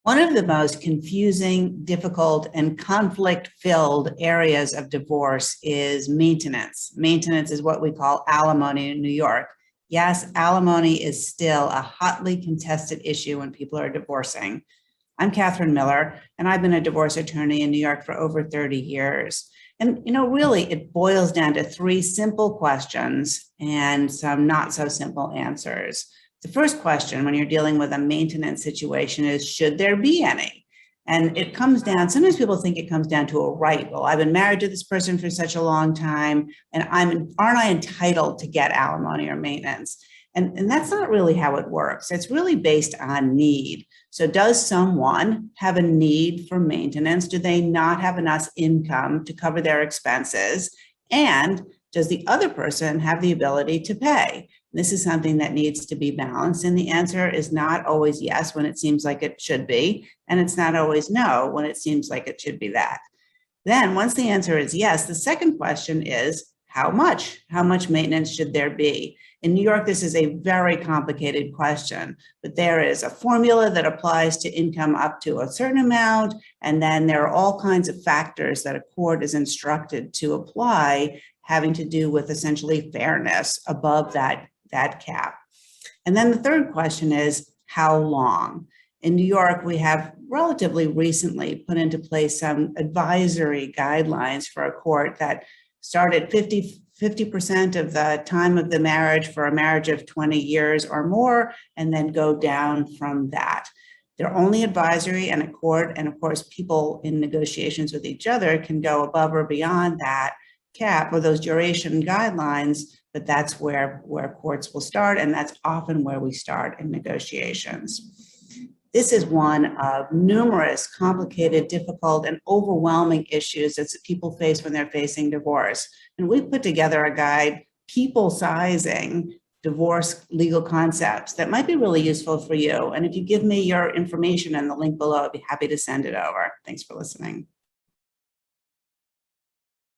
One of the most confusing, difficult, and conflict-filled areas of divorce is maintenance. Maintenance is what we call alimony in New York. Yes, alimony is still a hotly contested issue when people are divorcing. I'm Catherine Miller, and I've been a divorce attorney in New York for over 30 years. And, really, it boils down to three simple questions and some not so simple answers. The first question when you're dealing with a maintenance situation is, should there be any? And it comes down, sometimes people think it comes down to a right. Well, I've been married to this person for such a long time, and aren't I entitled to get alimony or maintenance? And that's not really how it works. It's really based on need. So does someone have a need for maintenance? Do they not have enough income to cover their expenses? And does the other person have the ability to pay? This is something that needs to be balanced. And the answer is not always yes when it seems like it should be. And it's not always no when it seems like it should be that. Then once the answer is yes, the second question is how much? How much maintenance should there be? In New York, this is a very complicated question, but there is a formula that applies to income up to a certain amount. And then there are all kinds of factors that a court is instructed to apply having to do with essentially fairness above that cap. And then the third question is how long? In New York, we have relatively recently put into place some advisory guidelines for a court that start at 50% of the time of the marriage for a marriage of 20 years or more, and then go down from that. They're only advisory, and a court, and of course, people in negotiations with each other can go above or beyond that cap or those duration guidelines, but that's where courts will start, and that's often where we start in negotiations. This is one of numerous complicated, difficult, and overwhelming issues that people face when they're facing divorce. And we've put together a guide, people sizing divorce legal concepts, that might be really useful for you. And if you give me your information and the link below, I'd be happy to send it over. Thanks for listening.